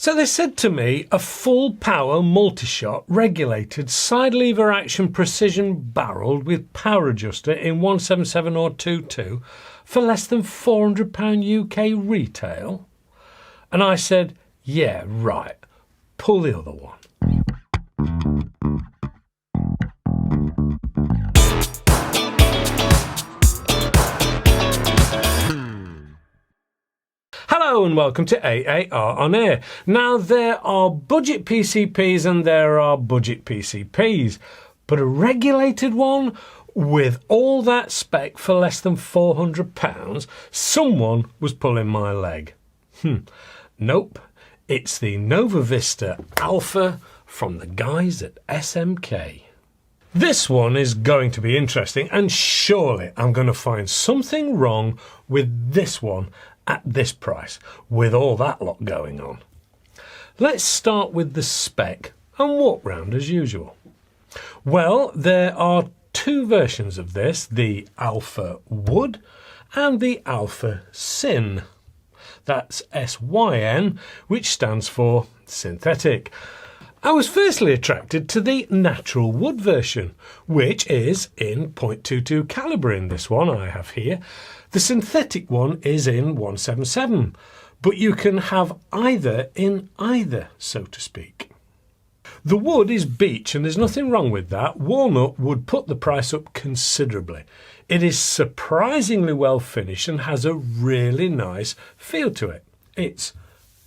So they said to me, a full power multi-shot regulated side lever action precision barreled with power adjuster in 177 or 22 for less than £400 UK retail. And I said, yeah, right, pull the other one. Hello and welcome to AAR on Air. Now there are budget PCPs and there are budget PCPs, but a regulated one with all that spec for less than £400, someone was pulling my leg. Nope, it's the Nova Vista Alpha from the guys at SMK. This one is going to be interesting, and surely I'm going to find something wrong with this one at this price, with all that lot going on. Let's start with the spec and walk round as usual. Well, there are two versions of this, the Alpha Wood and the Alpha Syn. That's SYN, which stands for synthetic. I was firstly attracted to the natural wood version, which is in .22 calibre in this one I have here. The synthetic one is in 177, but you can have either in either, so to speak. The wood is beech and there's nothing wrong with that. Walnut would put the price up considerably. It is surprisingly well finished and has a really nice feel to it. It's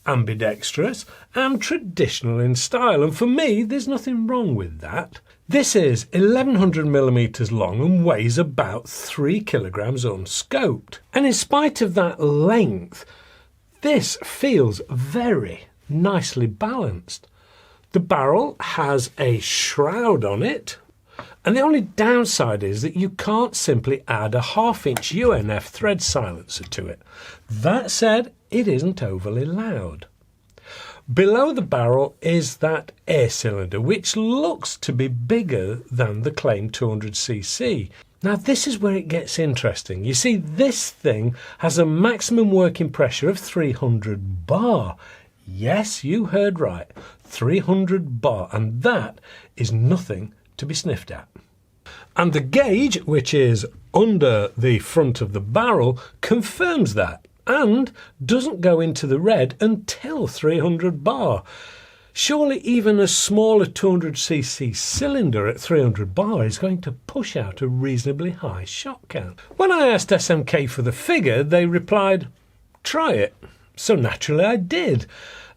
ambidextrous and traditional in style, and for me there's nothing wrong with that. This is 1100mm long and weighs about 3 kilograms unscoped, and in spite of that length this feels very nicely balanced. The barrel has a shroud on it, and the only downside is that you can't simply add a 1/2-inch UNF thread silencer to it. That said, it isn't overly loud. Below the barrel is that air cylinder, which looks to be bigger than the claimed 200cc. Now this is where it gets interesting. You see, this thing has a maximum working pressure of 300 bar. Yes, you heard right, 300 bar, and that is nothing to be sniffed at. And the gauge, which is under the front of the barrel, confirms that and doesn't go into the red until 300 bar. Surely even a smaller 200cc cylinder at 300 bar is going to push out a reasonably high shot count. When I asked SMK for the figure, they replied, try it. So naturally I did.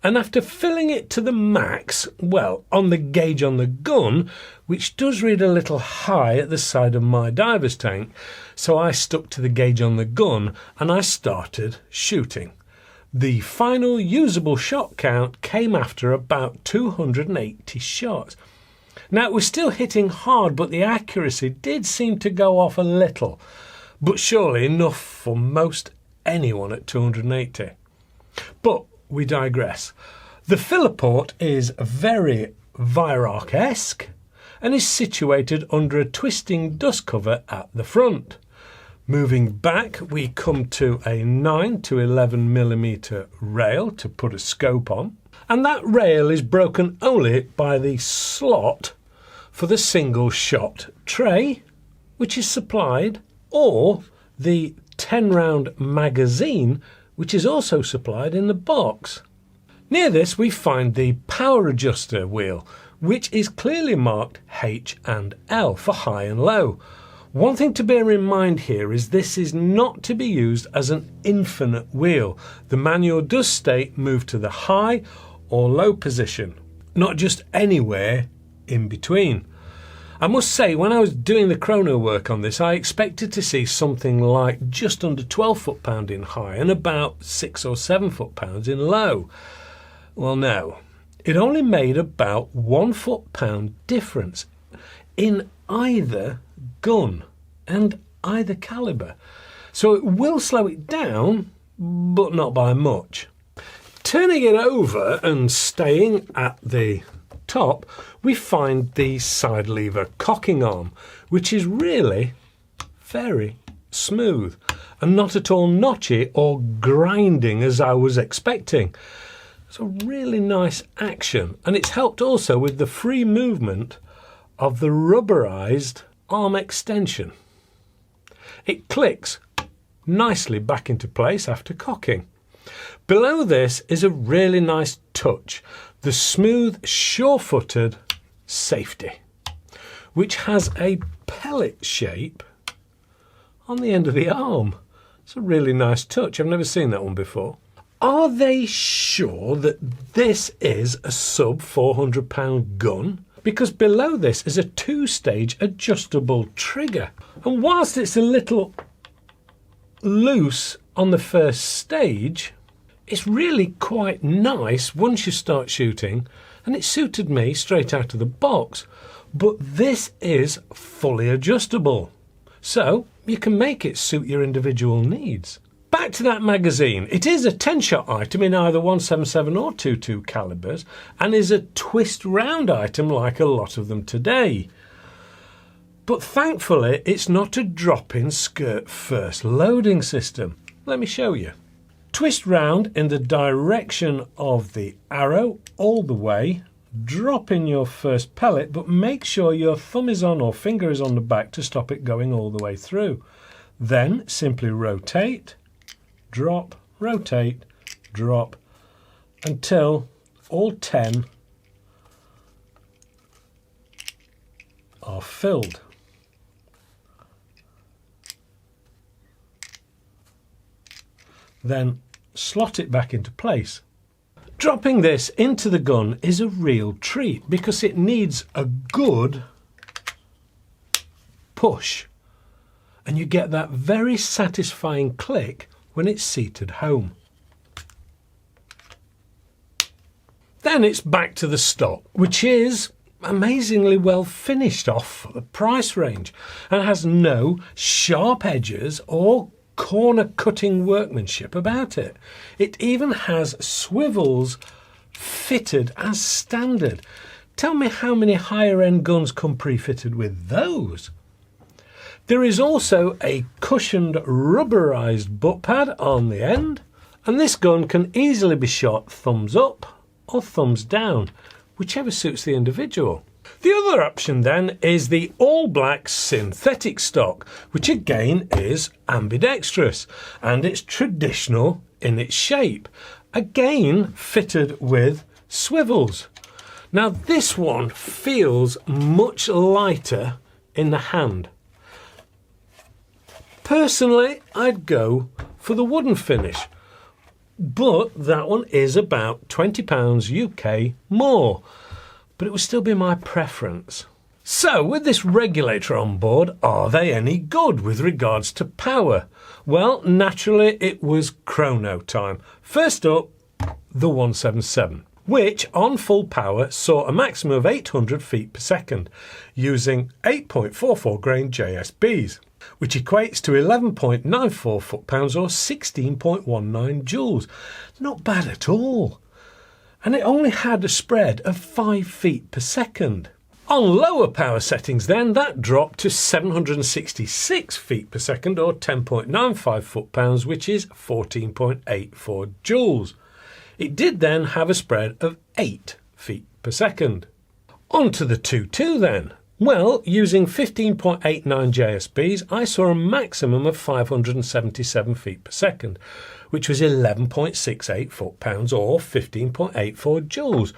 And after filling it to the max, well, on the gauge on the gun, which does read a little high at the side of my diver's tank, so I stuck to the gauge on the gun and I started shooting. The final usable shot count came after about 280 shots. Now it was still hitting hard, but the accuracy did seem to go off a little, but surely enough for most anyone at 280. But we digress. The filler port is very Viroc-esque and is situated under a twisting dust cover at the front. Moving back, we come to a 9 to 11mm rail to put a scope on, and that rail is broken only by the slot for the single shot tray, which is supplied, or the 10-round magazine, which is also supplied in the box. Near this we find the power adjuster wheel, which is clearly marked H and L for high and low. One thing to bear in mind here is this is not to be used as an infinite wheel. The manual does state move to the high or low position, not just anywhere in between. I must say, when I was doing the chrono work on this, I expected to see something like just under 12 foot-pound in high and about 6 or 7 foot-pounds in low. Well, no, it only made about 1 foot-pound difference in either gun and either calibre. So it will slow it down, but not by much. Turning it over and staying at the top, we find the side lever cocking arm, which is really very smooth and not at all notchy or grinding as I was expecting. It's a really nice action, and it's helped also with the free movement of the rubberized arm extension. It clicks nicely back into place after cocking. Below this is a really nice touch, the smooth, sure-footed safety, which has a pellet shape on the end of the arm. It's a really nice touch. I've never seen that one before. Are they sure that this is a sub £400 gun? Because below this is a 2-stage adjustable trigger. And whilst it's a little loose on the first stage, it's really quite nice once you start shooting, and it suited me straight out of the box. But this is fully adjustable, so you can make it suit your individual needs. Back to that magazine. It is a 10-shot item in either 177 or 22 calibers, and is a twist round item like a lot of them today. But thankfully it's not a drop-in skirt first loading system. Let me show you. Twist round in the direction of the arrow all the way, drop in your first pellet, but make sure your thumb is on or finger is on the back to stop it going all the way through. Then simply rotate, drop, rotate, drop, until all 10 are filled. Then slot it back into place. Dropping this into the gun is a real treat because it needs a good push, and you get that very satisfying click when it's seated home. Then it's back to the stock, which is amazingly well finished off for the price range and has no sharp edges or corner cutting workmanship about it. It even has swivels fitted as standard. Tell me how many higher end guns come pre-fitted with those. There is also a cushioned rubberized butt pad on the end, and this gun can easily be shot thumbs up or thumbs down, whichever suits the individual. The other option then is the all-black synthetic stock, which again is ambidextrous, and it's traditional in its shape, again fitted with swivels. Now this one feels much lighter in the hand. Personally, I'd go for the wooden finish, but that one is about £20 UK more, but it would still be my preference. So with this regulator on board, are they any good with regards to power? Well, naturally it was chrono time. First up, the 177, which on full power saw a maximum of 800 feet per second using 8.44 grain JSBs, which equates to 11.94 foot-pounds or 16.19 joules. Not bad at all. And it only had a spread of 5 feet per second. On lower power settings then, that dropped to 766 feet per second or 10.95 foot-pounds, which is 14.84 joules. It did then have a spread of 8 feet per second. On to the 2.2 then. Well, using 15.89 JSBs, I saw a maximum of 577 feet per second, which was 11.68 foot-pounds or 15.84 joules,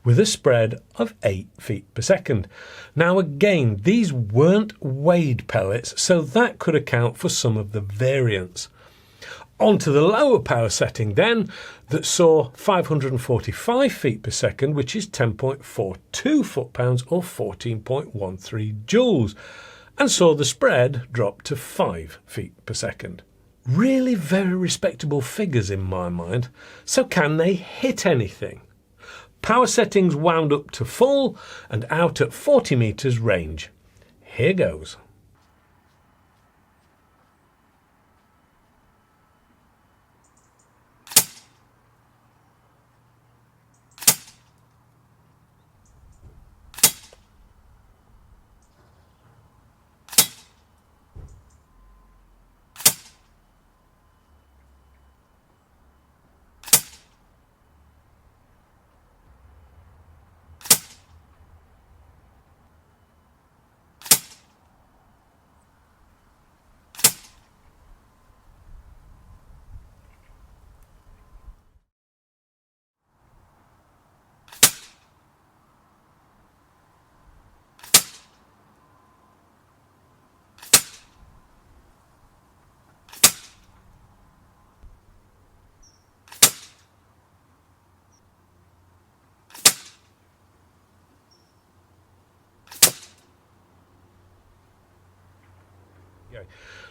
with a spread of 8 feet per second. Now again, these weren't weighed pellets, so that could account for some of the variance. On to the lower power setting then, that saw 545 feet per second, which is 10.42 foot-pounds or 14.13 joules, and saw the spread drop to 5 feet per second. Really very respectable figures in my mind. So can they hit anything? Power settings wound up to full and out at 40 meters range. Here goes.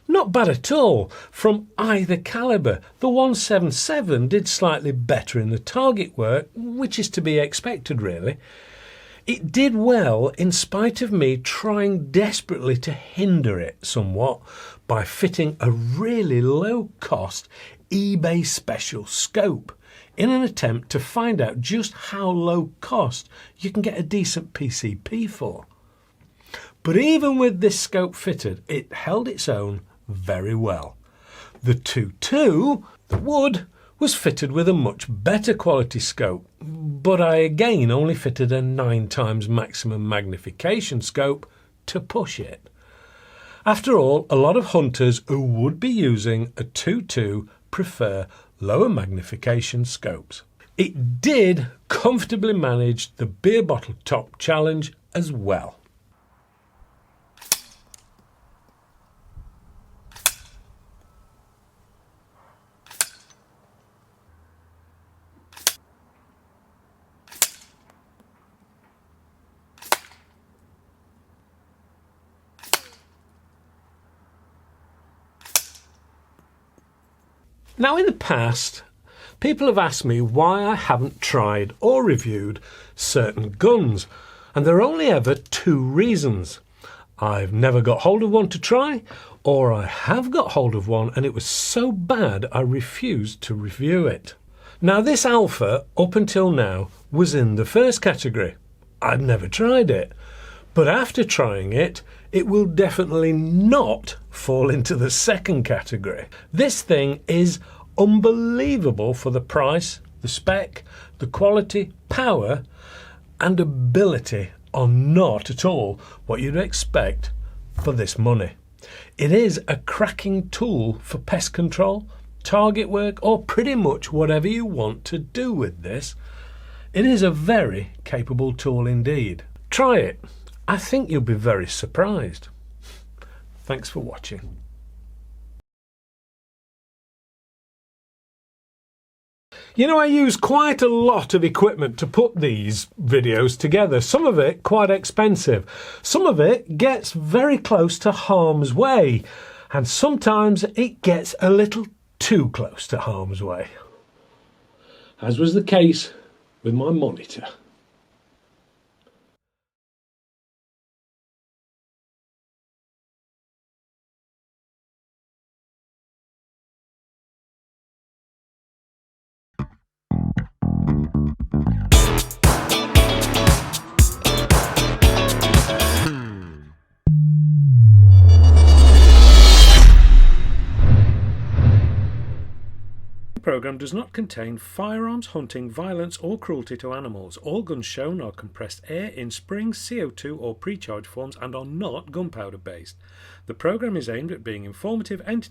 Not bad at all from either calibre. The 177 did slightly better in the target work, which is to be expected really. It did well in spite of me trying desperately to hinder it somewhat by fitting a really low-cost eBay special scope in an attempt to find out just how low cost you can get a decent PCP for. But even with this scope fitted, it held its own very well. The 2.2, the wood, was fitted with a much better quality scope, but I again only fitted a 9x maximum magnification scope to push it. After all, a lot of hunters who would be using a 2.2 prefer lower magnification scopes. It did comfortably manage the beer bottle top challenge as well. Now, in the past, people have asked me why I haven't tried or reviewed certain guns, and there are only ever two reasons. I've never got hold of one to try, or I have got hold of one and it was so bad I refused to review it. Now, this Alpha, up until now, was in the first category. I'd never tried it, but after trying it, it will definitely not fall into the second category. This thing is unbelievable for the price, the spec, the quality, power and ability are not at all what you'd expect for this money. It is a cracking tool for pest control, target work or pretty much whatever you want to do with this. It is a very capable tool indeed. Try it. I think you'll be very surprised. Thanks for watching. You know, I use quite a lot of equipment to put these videos together. Some of it quite expensive. Some of it gets very close to harm's way. And sometimes it gets a little too close to harm's way. As was the case with my monitor. The program does not contain firearms, hunting, violence or cruelty to animals. All guns shown are compressed air in springs, CO2 or pre-charged forms and are not gunpowder based. The program is aimed at being informative, entertaining